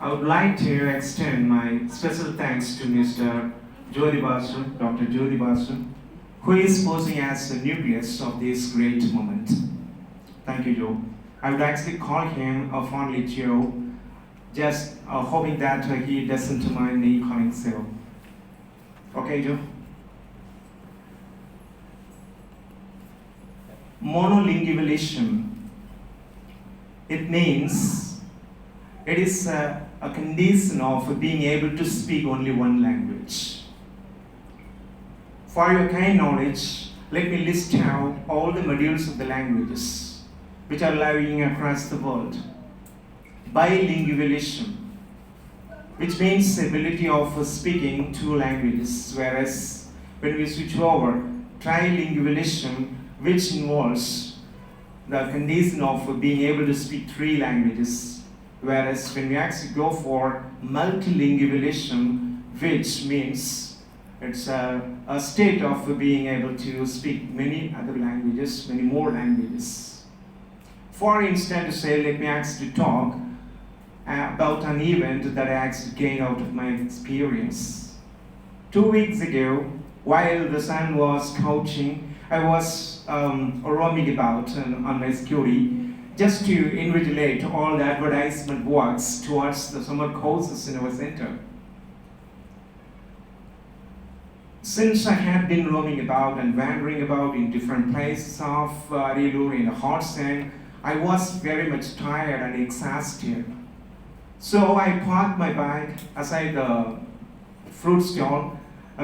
I would like to extend my special thanks to Mr. Jyoti Basu, Dr. Jyoti Basu, who is posing as the nucleus of this great moment. Thank you, Joe. I would actually call him fondly Joe, just hoping that he doesn't mind me calling so. Okay, Joe? Monolingualism. It means it is a condition of being able to speak only one language. For your kind knowledge, let me list out all the modules of the languages which are lying across the world. Bilingualism, which means the ability of speaking two languages, whereas when we switch over, trilingualism, which involves the condition of being able to speak three languages, whereas when we actually go for multilingualism, which means it's a state of being able to speak many other languages, many more languages. For instance, let me actually talk about an event that I actually gained out of my experience. 2 weeks ago, while the sun was couching, I was roaming about on my scooty just to invigilate all the advertisement works towards the summer courses in our center. Since I had been roaming about and wandering about in different places of Arilur in the hot sand, I was very much tired and exhausted. So I parked my bike aside the fruit stall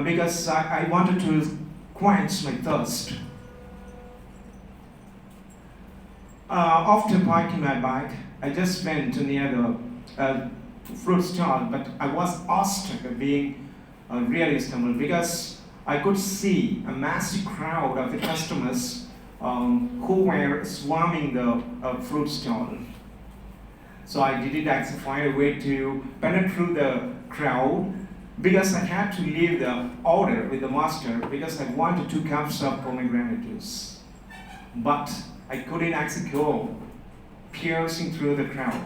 because I wanted to quench my thirst. After parking my bike, I just went near the fruit stall, but I was awestruck at being really stumbled because I could see a massive crowd of the customers who were swarming the fruit stall. So I didn't actually find a way to penetrate the crowd because I had to leave the order with the master because I wanted 2 cups of pomegranate juice. But I couldn't actually go piercing through the crowd.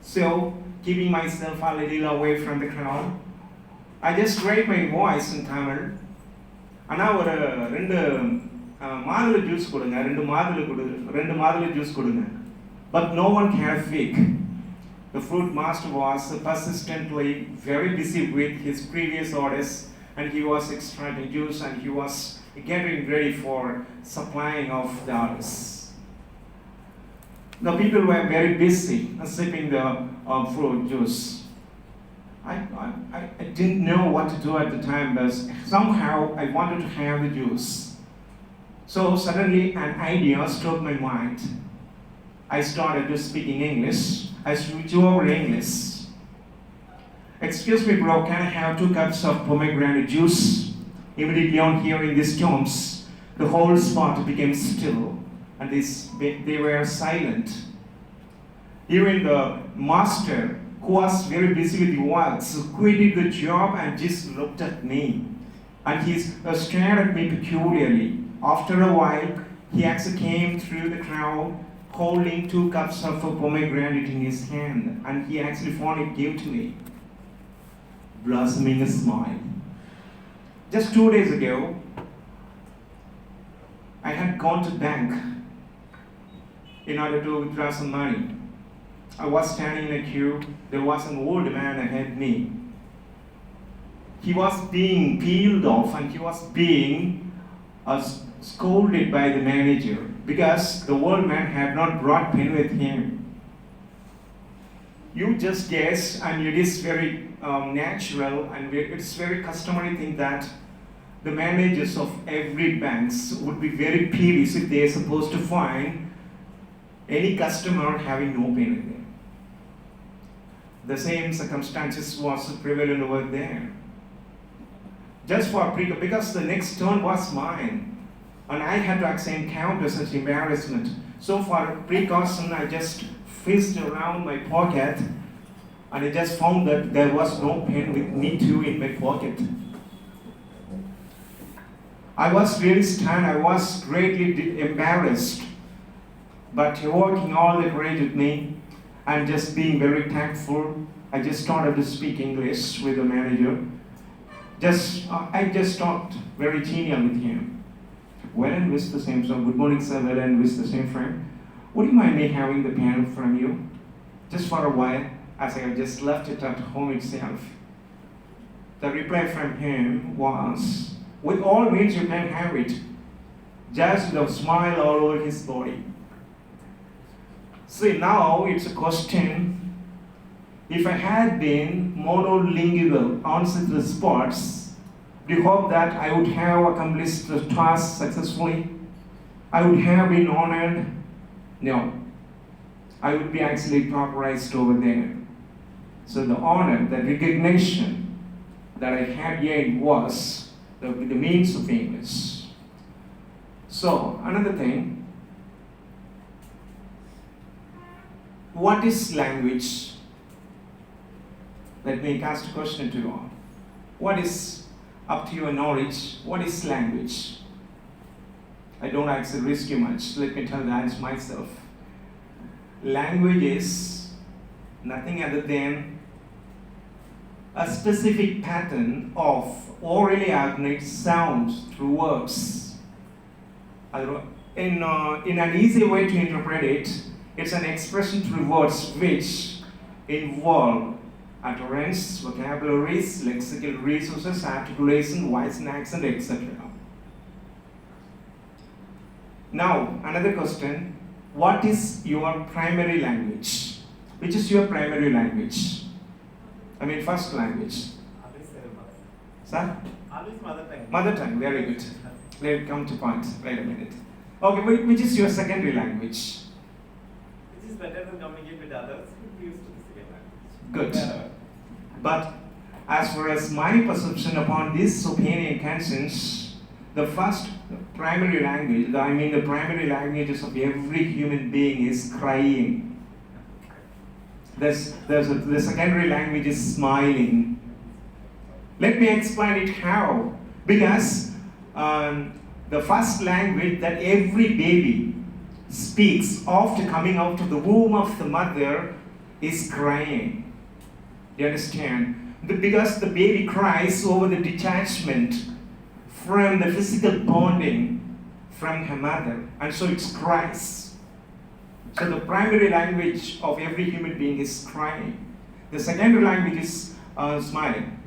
So, keeping myself a little away from the crowd, I just raised my voice in Tamil. ஆனா ஒரு 2 மாதுளை juice கொடுங்க 2 மாதுளை juice கொடுங்க. But no one can fake. The fruit master was persistently very busy with his previous orders, and he was extracting juice and he was getting ready for supplying of the orders. The people were very busy sipping the fruit juice. I didn't know what to do at the time, but somehow I wanted to have the juice. So suddenly an idea struck my mind. I started to speak in English. I switched over English. Excuse me, bro, can I have 2 cups of pomegranate juice? Immediately on hearing these terms, the whole spot became still, and they were silent. Even the master, who was very busy with the works, quitted the job and just looked at me. And he stared at me peculiarly. After a while, he actually came through the crowd holding 2 cups of pomegranate in his hand, and he actually finally gave to me, blossoming a smile. Just 2 days ago, I had gone to bank in order to withdraw some money. I was standing in a queue. There was an old man ahead of me. He was being peeled off and he was being scolded by the manager because the old man had not brought pen with him. You just guess, and it is very natural and it's very customary thing that the managers of every banks would be very peevish if they are supposed to find any customer having no pen in there. The same circumstances was prevalent over there. Just for because the next turn was mine, and I had to actually encounter such embarrassment. So for precaution, I just fished around my pocket, and I just found that there was no pen with me too in my pocket. I was really stunned. I was greatly embarrassed, but evoking all the courage with me, and just being very thankful, I just started to speak English with the manager. I just talked very genial with him. Well and wish the same, so good morning sir, well and wish the same friend. Would you mind me having the pen from you? Just for a while, as I had just left it at home itself. The reply from him was, with all means you can have it. Just with a smile all over his body. See, now it's a question. If I had been monolingual, answered the spots, do you hope that I would have accomplished the task successfully? I would have been honored? No. I would be actually pauperized over there. So the honor, the recognition that I had gained was the means of English. So, another thing, what is language? Let me ask a question to you all. What is, up to your knowledge, what is language? I don't actually risk you much. Let me tell the answer myself. Language is nothing other than a specific pattern of orally organic sounds through words. In an easy way to interpret it, it's an expression through words which involve utterance, vocabularies, lexical resources, articulation, voice and accent, etc. Now, another question. What is your primary language? Which is your primary language? I mean, first language. Sir? Always mother tongue. Mother tongue, very good. Let's come to point. Wait a minute. Okay, which is your secondary language? Which is better to communicate with others, we use to the second language. Good. But as far as my perception upon this opinion concerns, the first primary language, the primary languages of every human being is crying. The secondary language is smiling. Let me explain it how. Because the first language that every baby speaks after coming out of the womb of the mother is crying. You understand? Because the baby cries over the detachment from the physical bonding from her mother, and so it cries. So the primary language of every human being is crying. The secondary language is smiling.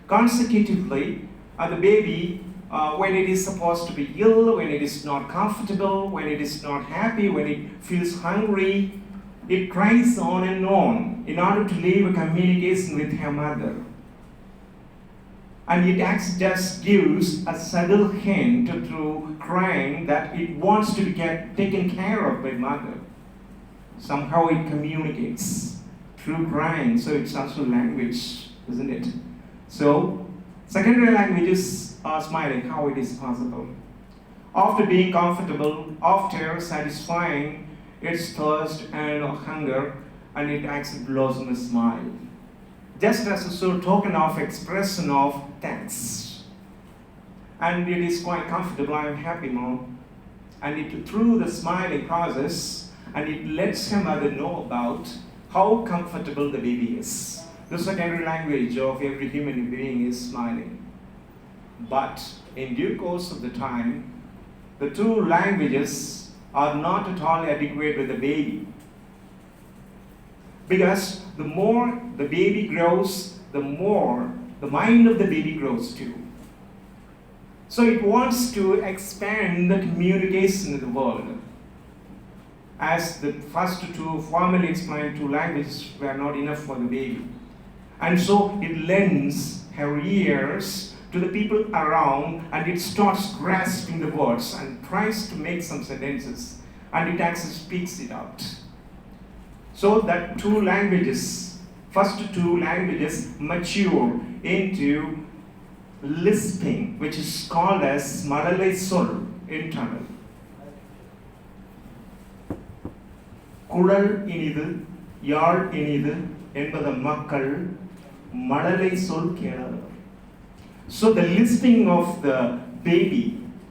Consecutively, the baby, when it is supposed to be ill, when it is not comfortable, when it is not happy, when it feels hungry, it cries on and on in order to leave a communication with her mother. And it just gives a subtle hint through crying that it wants to be taken care of by mother. Somehow it communicates through crying, so it's also language, isn't it? So, secondary languages are smiling, how it is possible. After being comfortable, after satisfying its thirst and hunger, and it actually blossoms a smile. Just as a sort of token of expression of thanks. And it is quite comfortable, I am happy, Mom. And it through the smiling process, and it lets her mother know about how comfortable the baby is. The secondary language of every human being is smiling. But in due course of the time, the two languages are not at all adequate with the baby. Because the more the baby grows, the more the mind of the baby grows too. So it wants to expand the communication in the world. As the first two formally explained two languages were not enough for the baby. And so it lends her ears to the people around, and it starts grasping the words and tries to make some sentences, and it actually speaks it out. So that two languages, first two languages mature into lisping, which is called as Malalai Sol in Tamil. குழல் இனிது யாழ் இனிது என்பத மக்கள் மழலை சொல் கேளாதவர். So the lisping of the baby,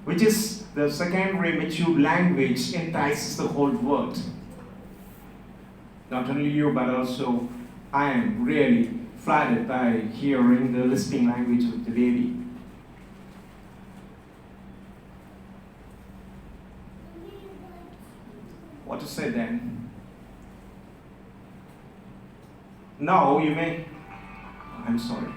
which is the secondary mature language, entices the whole world. Not only you, but also I am really flattered by hearing the lisping language of the baby. What to say then? Now you may. I'm sorry.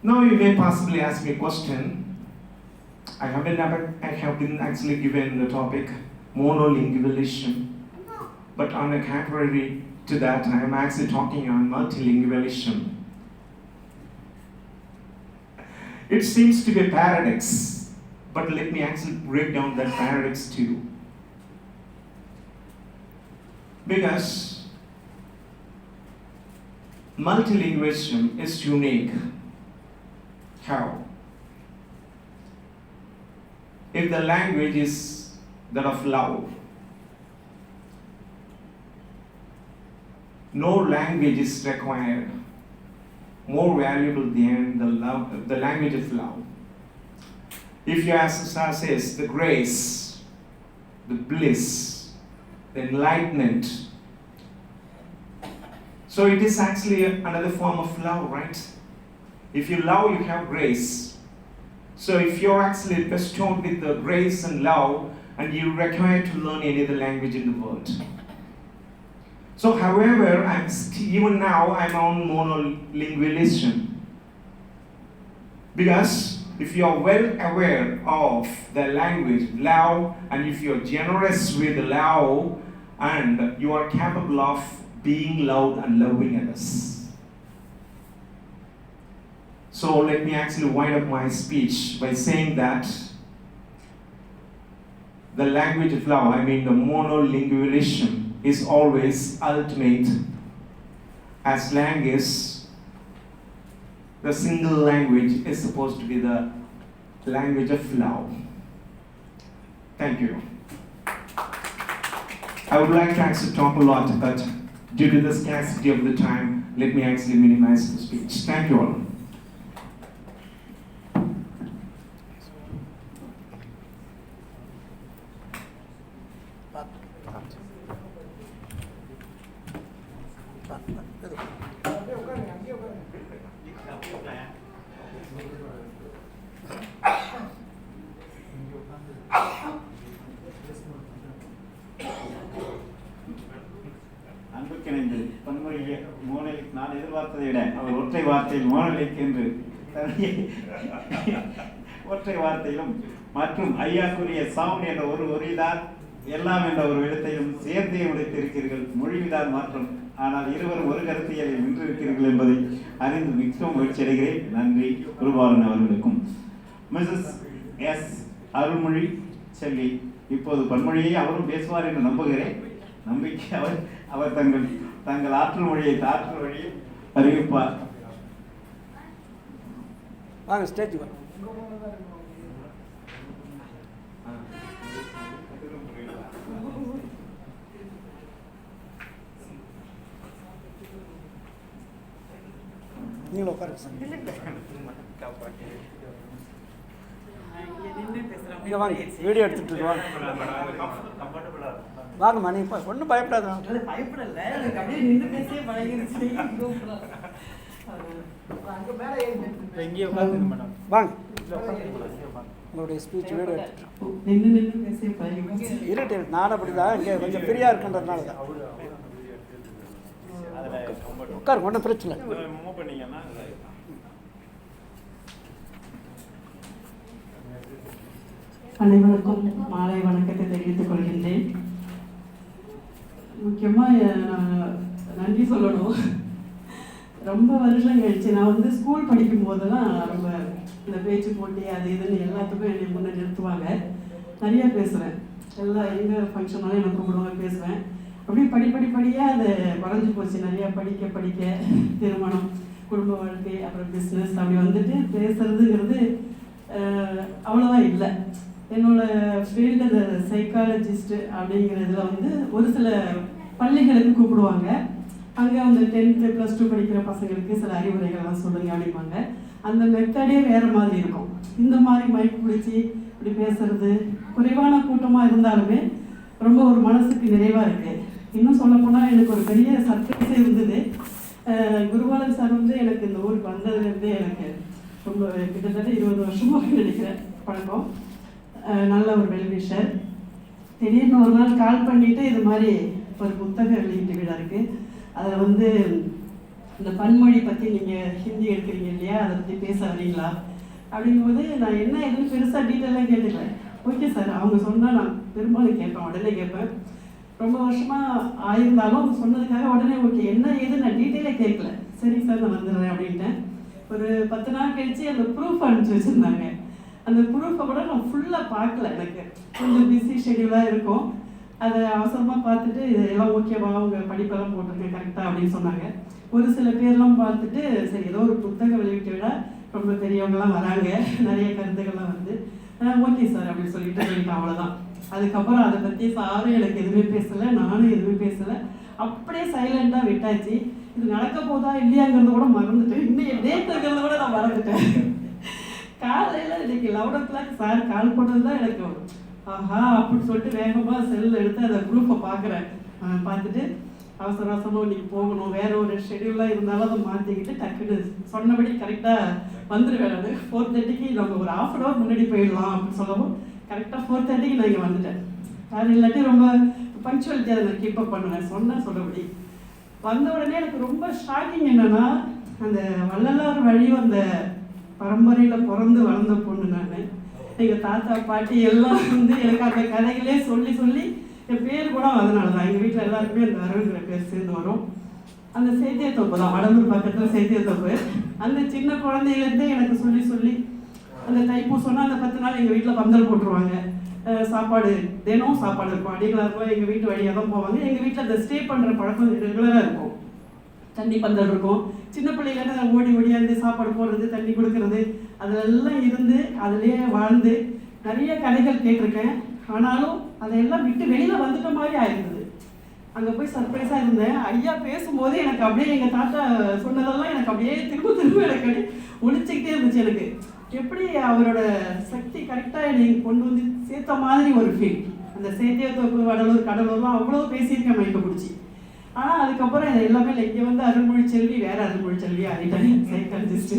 Now you may possibly ask me a question. I have been actually given the topic monolingualism, but on the contrary to that, I am actually talking on multilingualism. It seems to be a paradox, but let me actually break down that paradox too. Because multilingualism is unique. How? If the language is that of love, no language is required more valuable than the language of love. If you ask says the grace, the bliss, the enlightenment, so it is actually another form of love, right? If you love, you have grace. So if you're actually bestowed with the grace and love, and you require to learn any other language in the world. So however, even now I'm on monolingualism. Because if you're well aware of the language, love, and if you're generous with love, and you are capable of being loved and loving others. So let me actually wind up my speech by saying that the language of love, I mean the monolingualism, is always ultimate as long as the single language is supposed to be the language of love. Thank you. I would like to actually talk a lot, but due to the scarcity of the time, let me actually minimize the speech. Thank you all. அன்புக்கிணைந்து பன்மொழியை மோனலி நான் எதிர்பார்த்ததை விட அவர் ஒற்றை வார்த்தையில் மோனலிக் என்று ஒற்றை வார்த்தையிலும் மற்றும் ஐயாக்குரிய sound என்ற ஒரு ஒரிதான் எல்லாம் என்ற ஒரு எழுத்தையும் சேர்ந்தே உடைத்திருக்கிறீர்கள். மொழிவிதார் மாற்றம், ஆனால் இருவரும் ஒரு கருத்தியலில் நின்றிருக்கிறீர்கள் என்பதை அறிந்து மிகவும் மகிழ்ச்சி அடைகிறேன். நன்றி குருபாலன் அவர்களுக்கும். மிஸ்ஸஸ் எஸ் அருள்மொழி செல்வி இப்போது பன்மொழியை அவரும் பேசுவார் என்று நம்புகிறேன். நம்பிக்கை அவர் தங்கள் ஆற்றல் மொழியை ஆற்றல் வழியை அறிவிப்பார். வாங்க ஸ்டேஜ் நீங்களும் உட்காருங்க சார். இங்கே வாங்க, வீடியோ எடுத்துகிட்டு வாங்க. வாங்கம்மா, நீ இப்போ ஒன்றும் பயப்படாத. பயப்படல, எனக்கு அப்படியே நின்று பேசியே பழகிருச்சு. எங்கேயோ உட்காந்துங்க மேடம். வாங்க உங்களுடைய ஸ்பீச் வீடியோ எடுத்துட்டு நின்று பேசியே பழகிருச்சு. இருட்டு நானும் அப்படி தான் இங்கே கொஞ்சம் ஃப்ரீயாக இருக்குன்றதுனால தான். உட்காருங்க, ஒன்றும் பிரச்சனை இல்லை. அனைவருக்கும் மாலை வணக்கத்தை தெரிவித்துக் கொள்கின்றேன். முக்கியமாக நன்றி சொல்லணும். ரொம்ப வருஷம் கழிச்சு நான் வந்து ஸ்கூல் படிக்கும் போதெல்லாம் ரொம்ப இந்த பேச்சு போட்டி அது இதுன்னு எல்லாத்துக்கும் என்னை முன்னே நிறுத்துவாங்க. நிறையா பேசுவேன், எங்கே ஃபங்க்ஷனாலும் எனக்கு கூப்பிடுவாங்க, பேசுவேன். அப்படியே படிப்படியாக அது வளைஞ்சு போச்சு. நிறையா படிக்க திருமணம், குடும்ப வாழ்க்கை, அப்புறம் பிஸ்னஸ் அப்படி வந்துட்டு பேசுறதுங்கிறது அவ்வளோதான் இல்லை. என்னோடய ஃபீல்டு சைக்காலஜிஸ்ட்டு அப்படிங்கிறதுல வந்து ஒரு சில பள்ளிகளுக்கு கூப்பிடுவாங்க. அங்கே வந்து 10th +2 படிக்கிற பசங்களுக்கு சில அறிவுரைகள்லாம் சொல்லுங்க அப்படிம்பாங்க. அந்த மெத்தடே வேறு மாதிரி இருக்கும். இந்த மாதிரி மைக் பிடிச்சி இப்படி பேசுறது குறைவான கூட்டமாக இருந்தாலுமே ரொம்ப ஒரு மனசுக்கு நிறைவாக இருக்குது. இன்னும் சொல்லப்போனால் எனக்கு ஒரு பெரிய சர்ப்ரைஸே இருந்தது. குருபாலன் சார் வந்து எனக்கு இந்த ஊருக்கு வந்ததுலேருந்தே எனக்கு ரொம்ப கிட்டத்தட்ட 20 வருஷமாக நினைக்கிறேன் பழக்கம். நல்ல ஒரு வெல்விஷர். திடீர்னு ஒரு நாள் கால் பண்ணிவிட்டு இது மாதிரி ஒரு புத்தக வெளியீட்டு விழா இருக்குது, அதில் வந்து இந்த பன்மொழி பற்றி நீங்கள் ஹிந்தி எடுக்கிறீங்க இல்லையா, அதை பற்றி பேச வரீங்களா அப்படிங்கும்போது நான் என்ன எதுவும் பெருசாக டீட்டெயிலாக கேட்டுக்கிறேன். ஓகே சார், அவங்க சொன்னால் நான் பெரும்பாலும் கேட்பேன், உடனே கேட்பேன். ரொம்ப வருஷமாக ஆயிருந்தாலும் அவங்க சொன்னதுக்காக உடனே ஓகே என்ன ஏது நான் டீட்டெயிலாக கேட்கல. சரி சார் நான் வந்துடுறேன் அப்படின்ட்டேன். ஒரு 10 நாள் கழித்து அந்த ப்ரூஃப் அனுப்பிச்சி வச்சுருந்தாங்க. அந்த ப்ரூஃபை கூட நான் ஃபுல்லாக பார்க்கல, எனக்கு கொஞ்சம் பிஸி ஷெடியூலாக இருக்கும். அதை அவசரமாக பார்த்துட்டு இதெல்லாம் ஓகேவா, அவங்க படிப்பெல்லாம் போட்டிருக்கேன் கரெக்டாக அப்படின்னு சொன்னாங்க. ஒரு சில பேர்லாம் பார்த்துட்டு சரி ஏதோ ஒரு புத்தக வெளியிட்டு விட ரொம்ப பெரியவங்களாம் வராங்க, நிறைய கருத்துக்கள்லாம் வந்து ஓகே சார் அப்படின்னு சொல்லிட்டு போயிட்டேன், அவ்வளோதான். அதுக்கப்புறம் அதை பற்றி சாரும் எனக்கு எதுவுமே பேசலை, நானும் எதுவுமே பேசலை, அப்படியே சைலண்டாக விட்டாச்சு. இது நடக்க போதா இல்லையாங்கிறத கூட மறந்துட்டேன். இன்னும் டேட்டுங்கிறத கூட நான் மறந்துட்டேன். காலையில் இன்னைக்கு 11 o'clock சார் கால் பண்ணது தான் எனக்கு ஆஹா அப்படின்னு சொல்லிட்டு வேகமாக செல்லில் எடுத்து அந்த ப்ரூஃபை பார்க்குறேன். பார்த்துட்டு அவசர அவசரமாக இன்னைக்கு போகணும், வேறு ஒரு ஷெடியூலாக இருந்தாலும் அதை மாற்றிக்கிட்டு டக்குன்னு சொன்னபடி கரெக்டாக வந்துடுவேன். அது 4:30க்கு நம்ம ஒரு ½ hour முன்னாடி போயிடலாம் அப்படின்னு சொல்லவும் கரெக்டாக 4:30க்கு நான் இங்கே வந்துட்டேன். அது இல்லாட்டி ரொம்ப பங்க்சுவாலிட்டி அதை நான் கீப்பப் பண்ணுவேன் சொன்னபடி. வந்த உடனே எனக்கு ரொம்ப ஷாக்கிங் என்னென்னா, அந்த வள்ளலார் வழி வந்த பரம்பரையில் பிறந்து வளர்ந்த பொண்ணு நான். எங்கள் தாத்தா பாட்டி எல்லாம் வந்து எனக்கு அந்த கதைகளே சொல்லி சொல்லி என் பேர் கூட அதனால தான் எங்கள் வீட்டில் எல்லாருக்குமே அந்த அருள்ங்கிற பேர் சேர்ந்து வரும். அந்த சேத்தியத்தோப்பு தான், வடலூர் பக்கத்தில் சேத்தியத்தோப்பு. அந்த சின்ன குழந்தையிலேருந்தே எனக்கு சொல்லி சொல்லி அந்த தைப்பூசம்னா அந்த 10 நாள் எங்கள் வீட்டில் பந்தல் போட்டுருவாங்க, சாப்பாடு தினம் சாப்பாடு இருக்கும். அடிகளாருக்குலாம் எங்கள் வீட்டு வழியாக தான் போவாங்க. எங்கள் வீட்டில் அந்த ஸ்டே பண்ணுற பழக்கம் ரெகுலராக இருக்கும். தண்ணி பந்தல் இருக்கும். சின்ன பிள்ளைகள ஓடி ஓடியாந்து சாப்பாடு போடுறது, தண்ணி கொடுக்கறது, அதெல்லாம் இருந்து அதிலேயே வாழ்ந்து நிறைய கதைகள் கேட்டிருக்கேன். ஆனாலும் அதையெல்லாம் விட்டு வெளியில் வந்துட்ட மாதிரி ஆயிருந்தது. அங்கே போய் சர்ப்ரைஸாக இருந்தேன். ஐயா பேசும்போது எனக்கு அப்படியே எங்கள் தாத்தா சொன்னதெல்லாம் எனக்கு அப்படியே திரும்ப திரும்ப எனக்கு ஒழிச்சிக்கிட்டே இருந்துச்சு. எனக்கு எப்படி அவரோட சக்தி கரெக்டாக என்னை கொண்டு வந்து சேர்த்த மாதிரி ஒரு ஃபீல். அந்த சேத்தியத்தோப்பு, வடலூர், கடலூர்லாம் அவ்வளோ பேசியிருக்கேன் மைக்க பிடிச்சி. ஆனால் அதுக்கப்புறம் எல்லாமே இங்கே வந்து அருள்மொழிச்செல்வி வேறு அருள்மொழிச்செல்வி ஆகிட்டாங்க சைக்காலஜிஸ்ட்டு.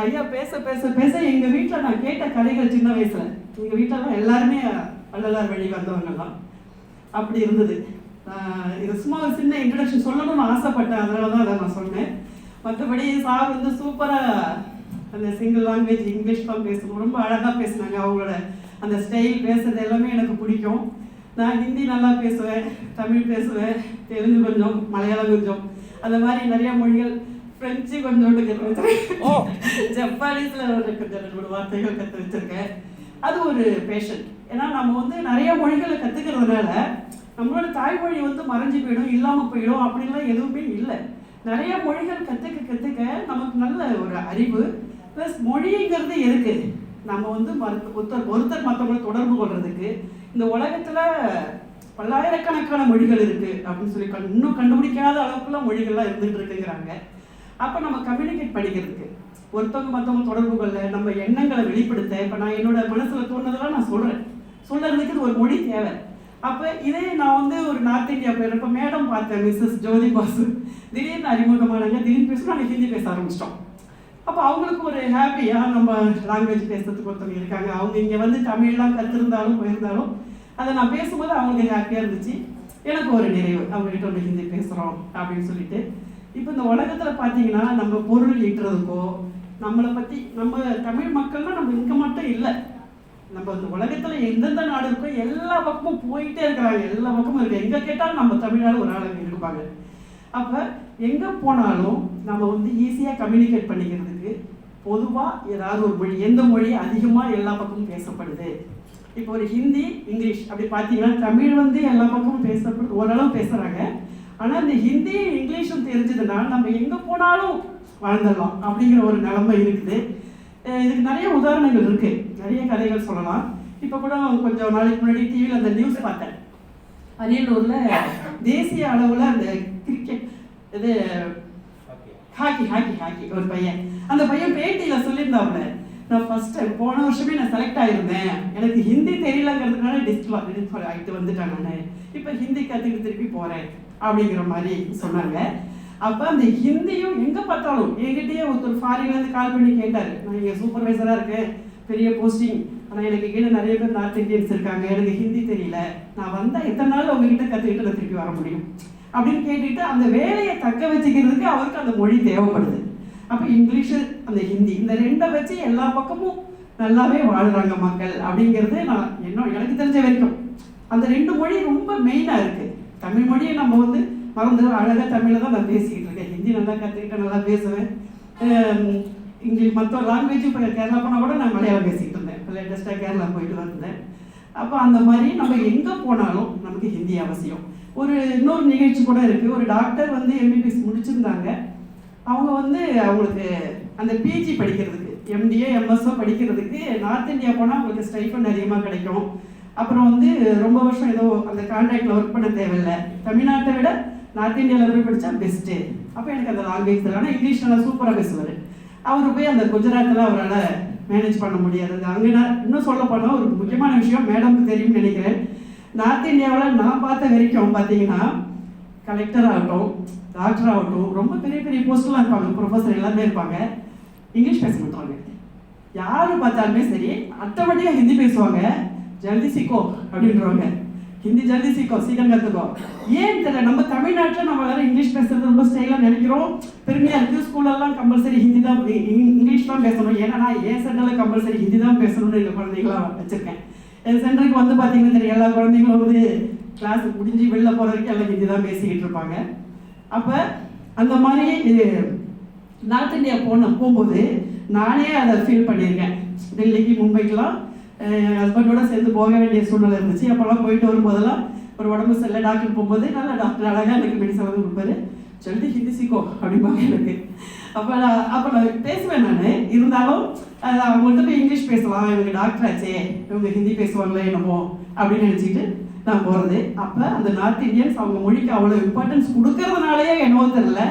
ஐயா பேச பேச பேச எங்கள் வீட்டில் நான் கேட்ட கதைகள் சின்ன வயசில் எங்கள் வீட்டிலலாம் எல்லாருமே வள்ளலார் வழி வந்தவங்கலாம் அப்படி இருந்தது. இது சும்மா ஒரு சின்ன இன்ட்ரடக்ஷன் சொல்லணும்னு ஆசைப்பட்டேன், அதனால தான் அதை நான் சொன்னேன். மற்றபடி சார் வந்து சூப்பராக அந்த சிங்கிள் லாங்குவேஜ் இங்கிலீஷ் தான் பேசணும், ரொம்ப அழகாக பேசினாங்க. அவங்களோட அந்த ஸ்டைல் பேசுறது எல்லாமே எனக்கு பிடிக்கும். நான் ஹிந்தி நல்லா பேசுவேன், தமிழ் பேசுவேன், தெலுங்கு கொஞ்சம், மலையாளம் கொஞ்சம், அந்த மாதிரி நிறைய மொழிகள், ஃப்ரெஞ்சு கொஞ்சோண்டு கற்று வச்சிருக்கேன், ஜப்பானீஸில் ஒரு கொஞ்சம் 2 வார்த்தைகள் கற்று வச்சுருக்கேன். அது ஒரு பேஷன். ஏன்னா நம்ம வந்து நிறைய மொழிகளை கற்றுக்கிறதுனால நம்மளோட தாய்மொழி வந்து மறைஞ்சு போயிடும், இல்லாமல் போயிடும் அப்படின்லாம் எதுவுமே இல்லை. நிறைய மொழிகள் கற்றுக்க நமக்கு நல்ல ஒரு அறிவு ப்ளஸ் மொழிங்கிறது எதுக்கு நம்ம வந்து ஒருத்தர் மற்றவங்களை தொடர்பு கொள்றதுக்கு. இந்த உலகத்தில் பல்லாயிரக்கணக்கான மொழிகள் இருக்குது அப்படின்னு சொல்லி இன்னும் கண்டுபிடிக்காத அளவுக்குலாம் மொழிகள்லாம் இருந்துகிட்டு இருக்குங்கிறாங்க. அப்போ நம்ம கம்யூனிகேட் பண்ணிக்கிறதுக்கு, ஒருத்தவங்க மற்றவங்க தொடர்பு கொள்ள, நம்ம எண்ணங்களை வெளிப்படுத்த, இப்போ நான் என்னோட மனசில் தோணுதெல்லாம் நான் சொல்கிறதுக்கு ஒரு மொழி தேவை. அப்போ இதே நான் வந்து ஒரு நார்த் இந்தியா போயிருப்ப மேடம் பார்த்தேன், மிஸ்ஸஸ் ஜோதி பாசு, திடீர்னு அறிமுகமானாங்க. திடீர்னு பேசணும், நாங்கள் ஹிந்தி பேச ஆரம்பிச்சிட்டோம். அப்போ அவங்களுக்கு ஒரு ஹாப்பியாக நம்ம லாங்குவேஜ் பேசுறதுக்கு ஒருத்தவங்க இருக்காங்க. அவங்க இங்கே வந்து தமிழ்லாம் கற்றுருந்தாலும் போயிருந்தாலும் அதை நான் பேசும்போது அவங்களுக்கு ஹாப்பியாக இருந்துச்சு, எனக்கு ஒரு நிறைவு, அவங்ககிட்ட ஒரு ஹிந்தி பேசுகிறோம் அப்படின்னு சொல்லிட்டு. இப்போ இந்த உலகத்தில் பார்த்தீங்கன்னா நம்ம பொருள் ஈட்டுறதுக்கோ நம்மளை பற்றி, நம்ம தமிழ் மக்கள்லாம் நம்ம இங்கே மட்டும் இல்லை, நம்ம இந்த உலகத்தில் எந்தெந்த நாடு இருக்கோ எல்லா பக்கமும் போயிட்டே இருக்கிறாங்க, எல்லா பக்கமும் இருக்குது. எங்கே கேட்டாலும் நம்ம தமிழ்நாடு ஒரு ஆளுங்க இருப்பாங்க. அப்போ எங்கே போனாலும் நம்ம வந்து ஈஸியாக கம்யூனிகேட் பண்ணிக்கிறதுக்கு பொதுவாக ஏதாவது ஒரு மொழி, எந்த மொழி அதிகமாக எல்லா பக்கமும் பேசப்படுது. இப்போ ஒரு ஹிந்தி, இங்கிலீஷ் அப்படி பார்த்தீங்கன்னா தமிழ் வந்து எல்லா பக்கமும் பேசப்படுது, ஓரளவு பேசுகிறாங்க. ஆனால் இந்த ஹிந்தி இங்கிலீஷும் தெரிஞ்சதுன்னா நம்ம எங்கே போனாலும் வாழ்ந்துடலாம் அப்படிங்கிற ஒரு நிலைமை இருக்குது. இதுக்கு நிறைய உதாரணங்கள் இருக்குது, நிறைய கதைகள் சொல்லலாம். இப்போ கூட கொஞ்சம் நாளைக்கு முன்னாடி டிவியில் அந்த நியூஸ் பார்த்தேன். அரியலூரில் தேசிய அளவில் அந்த கிரிக்கெட் இது ஹாக்கி ஒரு பையன். அந்த பையன் பேட்டியில் சொல்லியிருந்தாப்புல, நான் ஃபர்ஸ்ட் டைம் போன வருஷமே நான் செலக்ட் ஆகிருந்தேன், எனக்கு ஹிந்தி தெரியலங்கிறதுனால டிஸ்குவாலிஃபை ஆகிட்டு வந்துட்டேன், நான் இப்போ ஹிந்தி கற்றுக்கிட்டு திருப்பி போகிறேன் அப்படிங்கிற மாதிரி சொன்னாங்க. அப்போ அந்த ஹிந்தியும் எங்கே பார்த்தாலும் என்கிட்டயே ஒருத்தர் ஃபாரின்லேருந்து கால் பண்ணி கேட்டார், நான் இங்கே சூப்பர்வைசராக இருக்கேன், பெரிய போஸ்டிங், ஆனால் எனக்கு கீழே நிறைய பேர் நார்த் இந்தியன்ஸ் இருக்காங்க, எனக்கு ஹிந்தி தெரியல, நான் வந்தால் எத்தனை நாள் உங்ககிட்ட கற்றுக்கிட்டு நான் திருப்பி வர முடியும் அப்படின்னு கேட்டுட்டு அந்த வேலையை தக்க வச்சுக்கிறதுக்கு அவருக்கு அந்த மொழி தேவைப்படுது. அப்போ இங்கிலீஷு அந்த ஹிந்தி இந்த ரெண்டை வச்சு எல்லா பக்கமும் நல்லாவே வாழ்கிறாங்க மக்கள் அப்படிங்கிறது நான் எனக்கு தெரிஞ்ச வரைக்கும் அந்த ரெண்டு மொழி ரொம்ப மெயினாக இருக்குது. தமிழ் மொழியை நம்ம வந்து மறந்து அழகாக தமிழில் தான் நான் பேசிக்கிட்டு இருக்கேன், ஹிந்தி நல்லா கற்றுக்கிட்டேன், நல்லா பேசுவேன். இங்கிலீஷ் மற்ற லாங்குவேஜ் இப்போ கேரளா போனால் கூட நான் மலையாளம் பேசிக்கிட்டு இருந்தேன், இப்போ லேட்டஸ்ட்டாக கேரளா போயிட்டு வந்தேன். அப்போ அந்த மாதிரி நம்ம எங்கே போனாலும் நமக்கு ஹிந்தி அவசியம். இன்னொரு நிகழ்ச்சி கூட இருக்குது, ஒரு டாக்டர் வந்து எம்பிபிஎஸ் முடிச்சிருந்தாங்க, அவங்க வந்து அவங்களுக்கு அந்த பிஜி படிக்கிறதுக்கு எம்டிஏ எம்எஸ்ஓ படிக்கிறதுக்கு நார்த் இந்தியா போனால் அவங்களுக்கு ஸ்டைஃபண்ட் அதிகமாக கிடைக்கும். அப்புறம் வந்து ரொம்ப வருஷம் ஏதோ அந்த கான்ட்ராக்டில் ஒர்க் பண்ண தேவையில்லை, தமிழ்நாட்டை விட நார்த் இந்தியாவில் போய் படித்தா பெஸ்ட்டு. அப்போ எனக்கு அந்த லாங்குவேஜ் தெரியல, ஆனால் இங்கிலீஷ் நல்லா சூப்பராக பேசுவார். அவர் போய் அந்த குஜராத்தில் அவரால் மேனேஜ் பண்ண முடியாது. அங்கே இன்னும் சொல்ல போனால் ஒரு முக்கியமான விஷயம் மேடம்க்கு தெரியும்னு நினைக்கிறேன், நார்த் இந்தியாவில் நான் பார்த்த வரைக்கும் பார்த்தீங்கன்னா கலெக்டர் ஆகட்டும், டாக்டர் ஆகட்டும், ரொம்ப பெரிய பெரிய போஸ்ட்லாம் இருப்பாங்க, ப்ரொஃபஸர் எல்லாருமே இருப்பாங்க, இங்கிலீஷ் பேச மாட்டாங்க. யாரு பார்த்தாலுமே சரி ஆட்டோமேட்டிக்காக ஹிந்தி பேசுவாங்க, ஜல்தி சீக்கோ அப்படின்றவாங்க, ஹிந்தி ஜல்தி சீக்கோ, சீக்கிரம் கற்றுக்கோ. ஏன் தெரியல, நம்ம தமிழ்நாட்டில் நம்ம எல்லாரும் இங்கிலீஷ் பேசுறது ரொம்ப ஸ்டைலாக நினைக்கிறோம், பெருமையாக இருக்குது. ஸ்கூலெல்லாம் கம்பல்சரி ஹிந்தி தான், இங்கிலீஷ் தான் பேசணும். ஏன்னா நான் என் சென்டரில் கம்பல்சரி ஹிந்தி தான் பேசணும்னு எங்கள் குழந்தைங்களாம் வச்சுருக்கேன். என் சென்டருக்கு வந்து பார்த்தீங்கன்னா தெரியும், எல்லா குழந்தைங்களும் வந்து கிளாஸ் முடிஞ்சு வெளில போகிற வரைக்கும் எல்லாம் ஹிந்தி தான் பேசிக்கிட்டு இருப்பாங்க. அப்போ அந்த மாதிரி நார்த் இந்தியா போகும்போது நானே அதை ஃபீல் பண்ணியிருக்கேன். டெல்லிக்கு மும்பைக்கெலாம் என் ஹஸ்பண்டோட சேர்ந்து போக வேண்டிய சூழ்நிலை இருந்துச்சு. அப்போல்லாம் போயிட்டு வரும்போதெல்லாம் ஒரு உடம்பு சரியில்லை, டாக்டர் போகும்போது நல்ல டாக்டர் அழகாக எனக்கு மெடிசன் வந்து கொடுப்பாரு, ஜல்தி ஹிந்தி சீக்கோ அப்படிம்பாங்க எனக்கு. அப்போ நான் பேசுவேன், நான் இருந்தாலும் அவங்கள்ட்ட போய் இங்கிலீஷ் பேசலாம், இவங்க டாக்டர் ஆச்சே, இவங்க ஹிந்தி பேசுவாங்களே என்னமோ அப்படின்னு நினச்சிட்டு நான் போகிறது. அப்போ அந்த நார்த் இந்தியன்ஸ் அவங்க மொழிக்கு அவ்வளோ இம்பார்ட்டன்ஸ் கொடுக்கறதுனாலேயே என்னவோ தெரியல,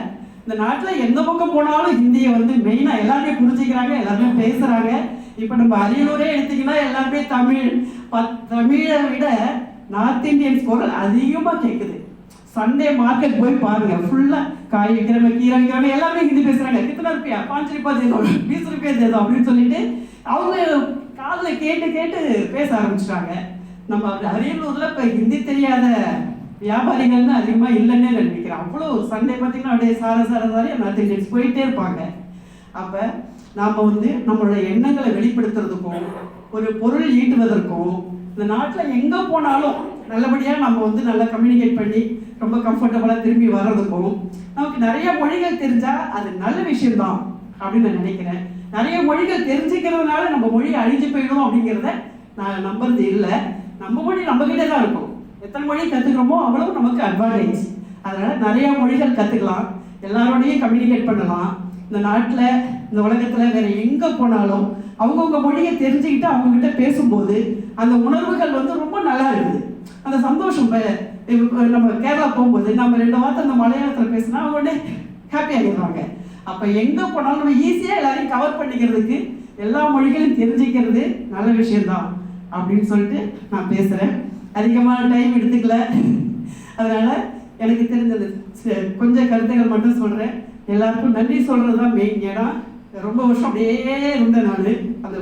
இந்த நாட்டில் எந்த பக்கம் போனாலும் ஹிந்தியை வந்து மெயினாக எல்லாருமே புரிஞ்சுக்கிறாங்க, எல்லாருமே பேசுகிறாங்க. இப்போ நம்ம அரியலூரே எடுத்திங்கன்னா எல்லாருமே தமிழை விட நார்த் இந்தியன்ஸ் குரல் அதிகமாக கேட்குது. சண்டே மார்க்கெட் போய் பாருங்க, ஃபுல்லாக காய் விற்கிறவங்க, கீரை விற்கிறவங்க எல்லாருமே ஹிந்தி பேசுகிறாங்க. கித்தனை ரூபாயா, 5 ரூபாய் தேதோ, 20 ரூபாய் தேதோ அப்படின்னு சொல்லிட்டு அவங்க காதில் கேட்டு கேட்டு பேச ஆரம்பிச்சிட்டாங்க. நம்ம அரியலூரில் இப்போ ஹிந்தி தெரியாத வியாபாரிகள் தான் அதிகமாக இல்லைன்னே நினைக்கிறேன். அவ்வளோ சண்டே பார்த்தீங்கன்னா அப்படியே சார நார்த் இந்தியன்ஸ் போயிட்டே இருப்பாங்க. அப்போ நாம் வந்து நம்மளோட எண்ணங்களை வெளிப்படுத்துறதுக்கும் ஒரு பொருள் ஈட்டுவதற்கும் இந்த நாட்டில் எங்கே போனாலும் நல்லபடியாக நம்ம வந்து நல்லா கம்யூனிகேட் பண்ணி ரொம்ப கம்ஃபர்டபுளாக திரும்பி வர்றதுக்கும் நமக்கு நிறைய மொழிகள் தெரிஞ்சால் அது நல்ல விஷயம்தான் அப்படின்னு நான் நினைக்கிறேன். நிறைய மொழிகள் தெரிஞ்சுக்கிறதுனால நம்ம மொழி அழிஞ்சு போயிடும் அப்படிங்கிறத நான் நம்புறது இல்லை. நம்ம மொழி நம்மகிட்ட தான் இருக்கும், எத்தனை மொழி கற்றுக்கிறோமோ அவ்வளவு நமக்கு அட்வான்டேஜ். அதனால் நிறையா மொழிகள் கற்றுக்கலாம், எல்லாரோடையும் கம்யூனிகேட் பண்ணலாம். இந்த நாட்டில் இந்த உலகத்தில் வேறு எங்கே போனாலும் அவங்கவுங்க மொழியை தெரிஞ்சுக்கிட்டு அவங்கக்கிட்ட பேசும்போது அந்த உணர்வுகள் வந்து ரொம்ப நல்லா இருக்குது. அந்த சந்தோஷம் நம்ம கேரளா போகும்போது நம்ம 2 வார்த்தை அந்த மலையாளத்தில் பேசினா அவங்க உடனே ஹாப்பி ஆகிடுவாங்க. அப்போ எங்கே போனாலும் நம்ம ஈஸியாக எல்லாரையும் கவர் பண்ணிக்கிறதுக்கு எல்லா மொழிகளையும் தெரிஞ்சுக்கிறது நல்ல விஷயம்தான் அப்படின்னு சொல்லிட்டு நான் பேசுகிறேன். அதிகமான டைம் எடுத்துக்கல, அதனால் எனக்கு தெரிஞ்சது கொஞ்சம் கருத்துக்கள் மட்டும் சொல்கிறேன். எல்லாருக்கும் நன்றி சொல்கிறது தான் மெயின். ஏன்னா ரொம்ப வருஷம் அப்படியே இருந்தேன் நான், அந்த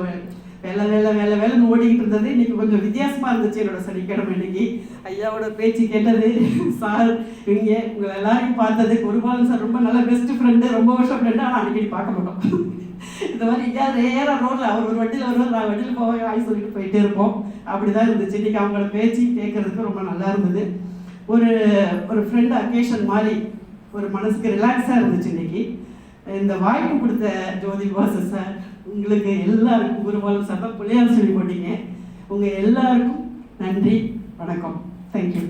வேலைன்னு ஓடிக்கிட்டு இருந்தது. இன்றைக்கி கொஞ்சம் வித்தியாசமாக இருந்துச்சு என்னோட சனிக்கிழமை. இன்னைக்கு ஐயாவோட பேச்சு கேட்டது, சார் இங்கே உங்களை எல்லாரையும் பார்த்தது, குருபாலன் சார் ரொம்ப நல்ல பெஸ்ட் ஃப்ரெண்டு, ரொம்ப வருஷம் ஃப்ரெண்டு, ஆனால் அடிக்கடி பார்க்க மாட்டோம். இந்த மாதிரி எங்கேயாவது ரேராக ரோட்டில் அவர் ஒரு வண்டியில் வருவார், நான் வண்டியில் போவேன், ஆய் சொல்லிட்டு போயிட்டே இருப்போம். அப்படி தான் இருந்துச்சு. இன்றைக்கி அவங்களோட பேச்சு கேட்குறதுக்கு ரொம்ப நல்லா இருந்தது. ஒரு ஃப்ரெண்டு அக்கேஷன் மாதிரி ஒரு மனசுக்கு ரிலாக்ஸாக இருந்துச்சு. இன்றைக்கி இந்த வாய்ப்பு கொடுத்த ஜோதி பாசு சார், உங்களுக்கு எல்லாருக்கும் குருபாலன் சார் தான் பிள்ளையார் சொல்லி போட்டீங்க. உங்கள் எல்லாருக்கும் நன்றி, வணக்கம், தேங்க்யூ.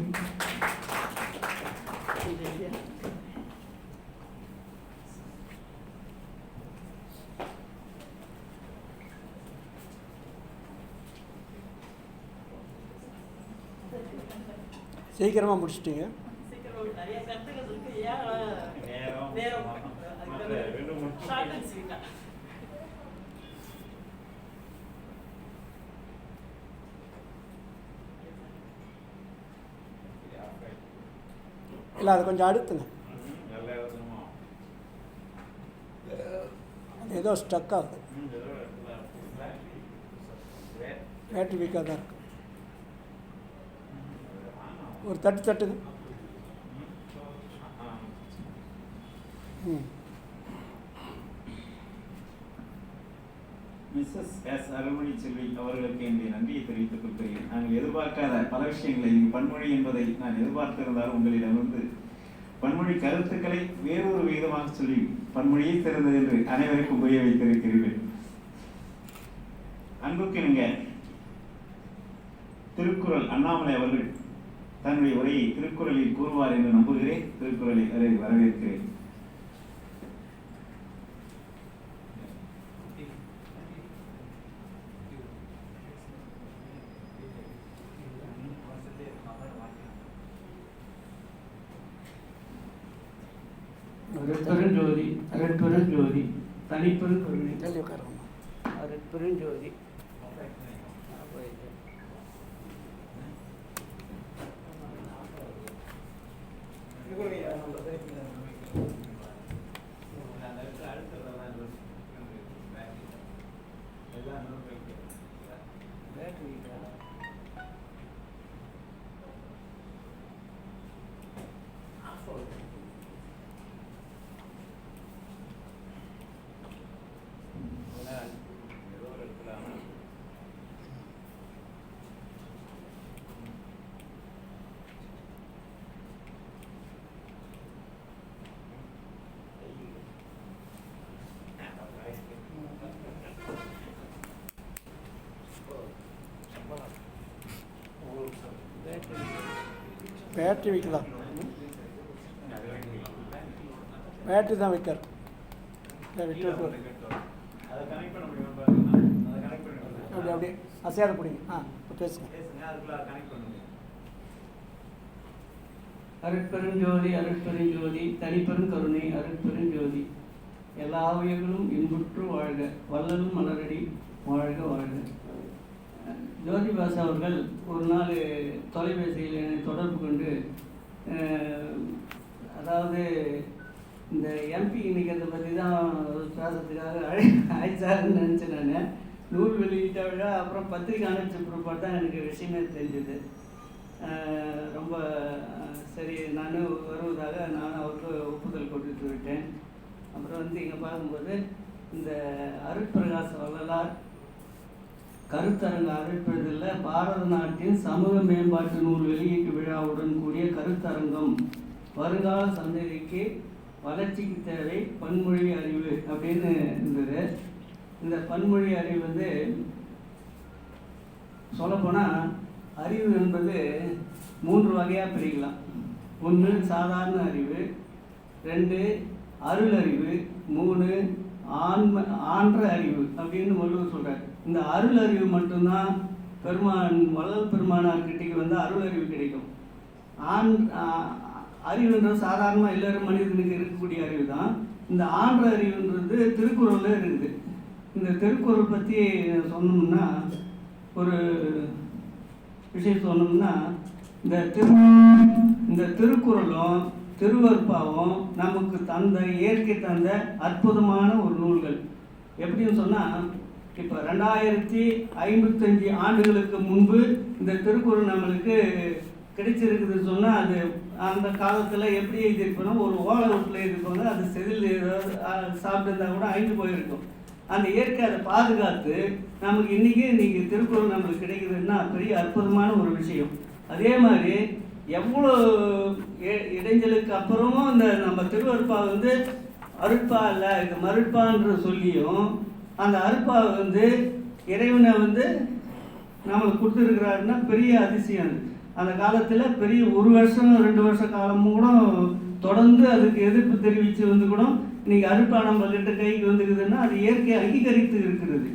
சீக்கிரமாக முடிச்சிட்டீங்க. நிறைய கருத்துக்கள் இருக்கு. நேரம் ஷார்ட் அண்ட் ஸ்வீட்டா. இல்லை அது கொஞ்சம் அடுத்துங்க, அது ஏதோ ஸ்டக் ஆகுது, பேட்டரி வீக்காக தான் இருக்கு. ஒரு தட்டு தட்டுங்க. மிஸ்ஸஸ் எஸ் அருள்மொழி செல்வி அவர்களுக்கு என்னுடைய நன்றியை தெரிவித்துக் கொள்கிறேன். நாங்கள் எதிர்பார்க்காத பல விஷயங்களை பன்மொழி என்பதை நான் எதிர்பார்த்திருந்தாலும் உங்களிடமிருந்து பன்மொழி கருத்துக்களை வேறொரு விதமாக சொல்லி பன்மொழியே சிறந்தது என்று அனைவருக்கும் புரிய வைத்திருக்கிறீர்கள். அன்புக்கு நீங்க திருக்குறள் அண்ணாமலை அவர்கள் தன்னுடைய உரையை திருக்குறளில் கூறுவார் என்று நம்புகிறேன். திருக்குறளை வரவேற்கிறேன். அருட்பெருஞ்சோதி அருட்பெருஞ்சோதி தனிப்பெருங்கருணை கேள்வி உட்காருங்க. அருட்பெருஞ்சோதி பேட்டரி வைக்கலாம், பேட்டரி தான் வைக்கார். விட்டு விட்டு அப்படி அப்படியே அசையாத பிடிங்க. இப்போ பேசுங்க. அருட்பெருஞ்சோதி அருட்பெருஞ்சோதி தனிப்பெருங்கருணை அருட்பெருஞ்சோதி எல்லா உயிர்களும் இன்புற்று வாழ்க, வள்ளலும் மலரடி வாழ்க வாழ்க. ஜோதி பாசா அவர்கள் ஒரு நாள் தொலைபேசியில் என்னை தொடர்பு கொண்டு, அதாவது இந்த எம்பி நிற்கிறத பற்றி தான் பேசுறதுக்காக அழைச்சாருன்னு நினச்சேன். நான் நூல் வெளியிட்ட விட அப்புறம் பத்திரிக்கை அனுப்பிச்ச பிற்பாடு தான் எனக்கு விஷயமே தெரிஞ்சுது. ரொம்ப சரி நானும் வருவதாக நானும் அவருக்கு ஒப்புதல் கொடுத்து விட்டேன். அப்புறம் இங்கே பார்க்கும்போது இந்த அருட்பிரகாச வள்ளலார் கருத்தரங்க அறிவிப்பதில் பாரத நாட்டின் சமூக மேம்பாட்டு நூல் வெளியீட்டு விழாவுடன் கூடிய கருத்தரங்கம் வருங்கால சந்ததிக்கு வளர்ச்சிக்கு தேவை பன்மொழி அறிவு அப்படின்னு இருந்தது. இந்த பன்மொழி அறிவு சொல்லப்போனால் அறிவு என்பது 3 வகையாக பிரிக்கலாம். 1 சாதாரண அறிவு, 2 அருள் அறிவு, 3 ஆன்ற அறிவு அப்படின்னு வள்ளுவர் சொல்கிறார். இந்த அருள் அறிவு மட்டும்தான் வள்ளல் பெருமானார்கிட்ட அருள் அறிவு கிடைக்கும். அறிவுன்றது சாதாரணமாக எல்லாரும் மனிதனுக்கு இருக்கக்கூடிய அறிவு தான். இந்த ஆன்ற அறிவுன்றது திருக்குறளில் இருக்குது. இந்த திருக்குறள் பற்றி சொன்னோம்னா, ஒரு விஷயம் சொன்னோம்னா, இந்த திருக்குறளும் திருவருட்பாவும் நமக்கு தந்த இயற்கை தந்த அற்புதமான ஒரு நூல்கள். எப்படின்னு சொன்னால், இப்போ 2055 ஆண்டுகளுக்கு முன்பு இந்த திருக்குறள் நம்மளுக்கு கிடைச்சிருக்குதுன்னு சொன்னால், அது அந்த காலத்தில் எப்படி எழுதியிருப்போம்னா, ஒரு ஓலை வீட்டில் எழுதியிருப்பாங்க. அது செதில் ஏதாவது சாப்பிட்டுருந்தா கூட அழிந்து போயிருக்கும். அந்த இயற்கை அதை பாதுகாத்து நமக்கு இன்றைக்கி திருக்குறள் நம்மளுக்கு கிடைக்குதுன்னா பெரிய அற்புதமான ஒரு விஷயம். அதே மாதிரி எவ்வளோ இடைஞ்சலுக்கு அப்புறமும் இந்த நம்ம திருவருட்பா அருட்பா இல்லை, இது மருட்பான்ற சொல்லியும் அந்த அருட்பா இறைவனை நம்மளுக்கு கொடுத்துருக்கிறாருன்னா பெரிய அதிசயம். அந்த காலத்தில் பெரிய 1 வருஷம் 2 வருஷ காலமும் கூட தொடர்ந்து அதுக்கு எதிர்ப்பு தெரிவித்து கூட இன்றைக்கி அருட்பா நம்மகிட்ட கைக்கு வந்துக்குதுன்னா அது இயற்கையை அங்கீகரித்து இருக்கிறது.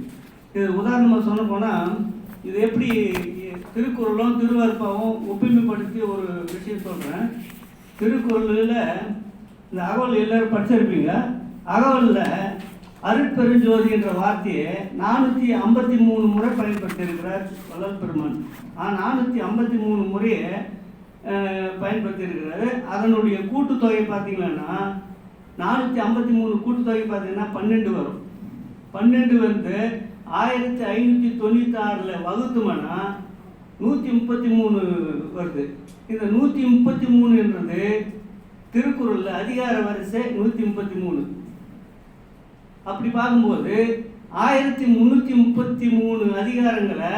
இது உதாரணமாக சொல்ல போனால், இது எப்படி திருக்குறளும் திருவருட்பாவும் ஒப்புமைப்படுத்தி ஒரு விஷயம் சொல்கிறேன். திருக்குறளில் இந்த அகவல் எல்லாரும் படிச்சிருப்பீங்க. அகவலில் அருட்பெருஞ்சோதி என்ற வார்த்தையை 453 முறை பயன்படுத்தியிருக்கிறார் வள்ளல் பெருமான். 453 முறையை பயன்படுத்தியிருக்கிறாரு. அதனுடைய கூட்டுத்தொகை பார்த்தீங்கன்னா 453 கூட்டுத்தொகை பார்த்தீங்கன்னா 12 வரும். 12 வந்து 1596 வகுத்துமனா 133 வருது. இந்த 133 என்றது திருக்குறளில் அதிகார வரிசை 133. அப்படி பார்க்கும்போது 1333 அதிகாரங்களை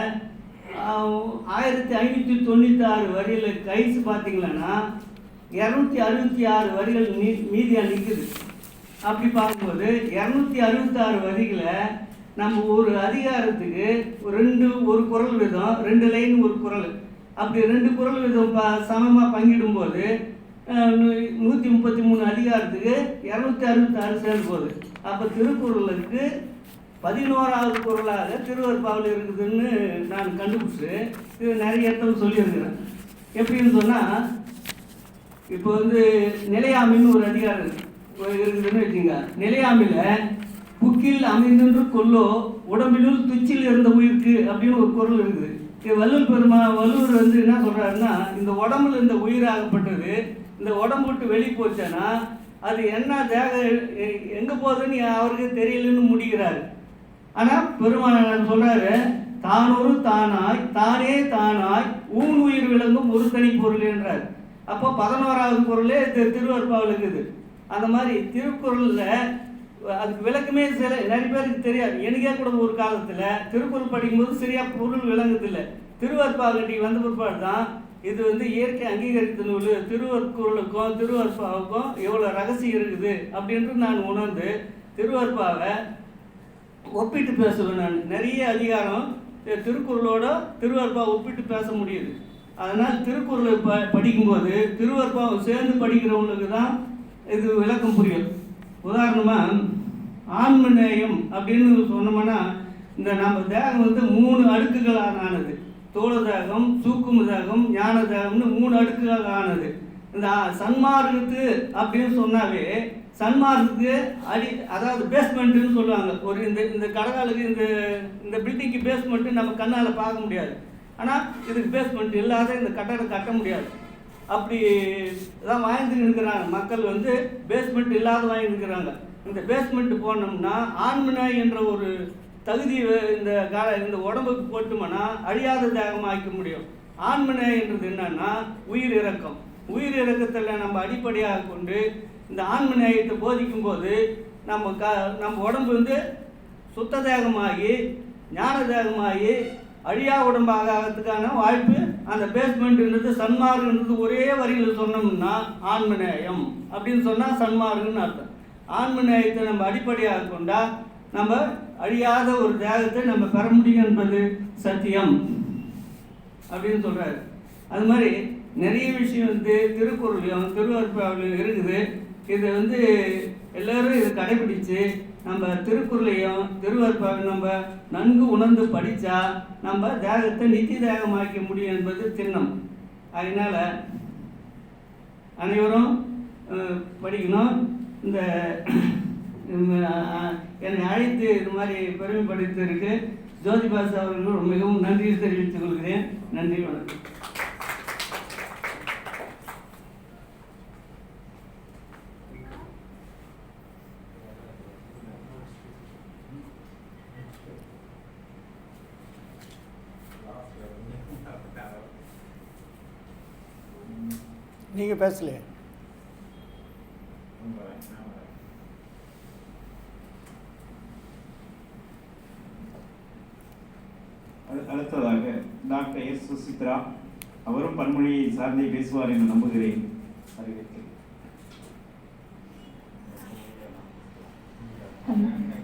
1596 வரியில் கைஸ் பார்த்தீங்கன்னா 266 வரிகள் மீதியாக நிற்குது. அப்படி பார்க்கும்போது 266 வரிகளை நம்ம ஒரு அதிகாரத்துக்கு ஒரு குறள் விதம் 2 லைன் ஒரு குறள், அப்படி 2 குறள் விதம் சமமாக பங்கிடும்போது 133 அதிகாரத்துக்கு 266 சேர்ந்து போகுது. அப்போ திருக்குறளுக்கு 11வது குறளாக திருவருட்பாவில் இருக்குதுன்னு நான் கண்டுபிடிச்சு இது நிறைய இடத்துல சொல்லியிருக்கிறேன். எப்படின்னு சொன்னால், இப்போ வந்து நிலையாமின்னு ஒரு அதிகாரம் இருக்குதுன்னு வச்சுங்க. நிலையாமில் புக்கில் அமைந்தென்று கொல்லோ உடம்பினுள் துச்சில் இருந்த உயிருக்கு அப்படின்னு ஒரு குறள் இருக்குது. இது வள்ளுவர் வந்து என்ன சொல்கிறாருன்னா, இந்த உடம்புல இருந்த உயிராகப்பட்டது இந்த உடம்பு விட்டு வெளியே போச்சேன்னா அது என்ன தேக எங்கே போகுதுன்னு அவருக்கு தெரியலன்னு முடிக்கிறாரு. ஆனால் பெருமானார் சொல்கிறாரு, தானொரு தானாய் தானே தானாய் ஊன் உயிர் விளங்கும் ஒரு தனி பொருள் என்றார். அப்போ 11வது பொருளே திருவருட்பாவில் இருக்குது. அந்த மாதிரி திருக்குறளில் அதுக்கு விளக்கமே நிறைய பேருக்கு தெரியாது. எனக்கே கூட ஒரு காலத்தில் திருக்குறள் படிக்கும்போது சரியாக பொருள் விளங்குதில்லை. திருவருட்பாவட்டி வந்த பிற்பாடு தான் இது வந்து இயற்கை அங்கீகரித்த நூல், திருவருட்குறளுக்கும் திருவருட்பாவுக்கும் எவ்வளோ ரகசியம் இருக்குது அப்படின்ட்டு நான் உணர்ந்து திருவருட்பாவை ஒப்பிட்டு பேசுவேன். நான் நிறைய அதிகாரம் திருக்குறளோட திருவருட்பா ஒப்பிட்டு பேச முடியுது. அதனால் திருக்குறளை படிக்கும்போது திருவருட்பாவை சேர்ந்து படிக்கிறவங்களுக்கு தான் இது விளக்கம் புரியும். உதாரணமாக ஆன்மநேயம் அப்படின்னு சொன்னோம்னா, இந்த நம்ம தேகம் வந்து 3 அடுக்குகளால் ஆனது. தோள தேகம், சூக்கும தேகம், ஞான தேகம்னு 3 அடுக்குகள் ஆனது. இந்த சன்மார்க்கத்து அப்படின்னு சொன்னாவே சன்மார்க்கத்துக்கு அதாவது பேஸ்மெண்ட்டுன்னு சொல்லுவாங்க. ஒரு இந்த கடகாலுக்கு இந்த பில்டிங்க்கு பேஸ்மெண்ட்டு நம்ம கண்ணால் பார்க்க முடியாது. ஆனால் இதுக்கு பேஸ்மெண்ட் இல்லாத இந்த கட்டடம் கட்ட முடியாது. அப்படி தான் வாங்கிட்டு இருக்கிறாங்க மக்கள், வந்து பேஸ்மெண்ட் இல்லாத வாங்கிட்டு இருக்கிறாங்க. இந்த பேஸ்மெண்ட் போனோம்னா ஆன்மனை என்ற ஒரு தகுதி இந்த உடம்புக்கு போட்டோம்னா அழியாத தேகமாக்க முடியும். ஆன்மனை என்றது என்னன்னா உயிர் இறக்கம். உயிர் இறக்கத்தில் நம்ம அடிப்படையாக கொண்டு இந்த ஆன்ம நேயத்தை போதிக்கும் போது நம்ம உடம்பு வந்து சுத்த தேகமாகி ஞான தேகமாகி அழியா உடம்பாக ஆகிறதுக்கான வாய்ப்பு அந்த பேஸ்மெண்ட்ன்றது சன்மார்க்ன்றது ஒரே வரியில் சொன்னோம்னா ஆன்ம நேயம் அப்படின்னு சொன்னால் சன்மார்க்குன்னு அர்த்தம். ஆன்ம நேயத்தை நம்ம அடிப்படையாக கொண்டால் நம்ம அழியாத ஒரு தேகத்தை நம்ம பெற முடியும் என்பது சத்தியம் அப்படின்னு சொல்கிறாரு. அது மாதிரி நிறைய விஷயம் வந்து திருக்குறளையும் திருவருட்பாவிலையும் இருக்குது. இதை வந்து எல்லோரும் இதை கடைபிடித்து நம்ம திருக்குறளையும் திருவருட்பாவையும் நம்ம நன்கு உணர்ந்து படித்தா நம்ம தேகத்தை நித்திய தேகமாக்க முடியும் என்பது சின்னம். அதனால் அனைவரும் படிக்கணும். இந்த என்னை அழைத்து இது மாதிரி பெருமைப்படுத்திருக்கு ஜோதிபாஸ் அவர்களுக்கு மிகவும் நன்றி தெரிவித்துக் கொள்கிறேன். நன்றி, வணக்கம். நீங்கள் பேசலையே. அடுத்ததாக டாக்டர் எஸ் சுசித்ரா, அவரும் பன்மொழியை சார்ந்தே பேசுவார் என்று நம்புகிறேன். அறிவிக்கிறேன்.